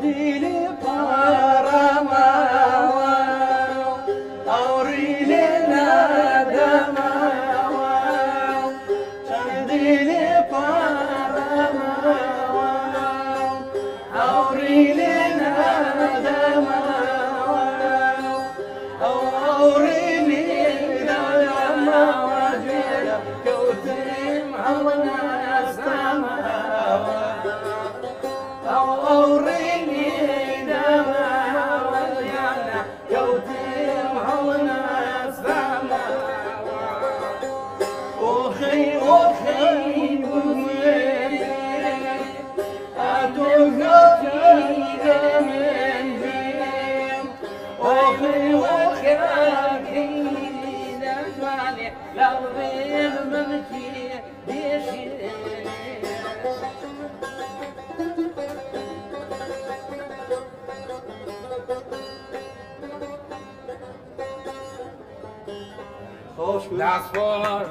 ديلي بارما أوريلي نادما ديلي بارما أوريلي نادما أوريلي نادما وجيلا كوتيم هونا استمع أوريني دما وجيلا كوتيم هونا استمع أخي بومي أتوقف من بيم أخي دفعني لو بين ممكي بيشي خوش Das war.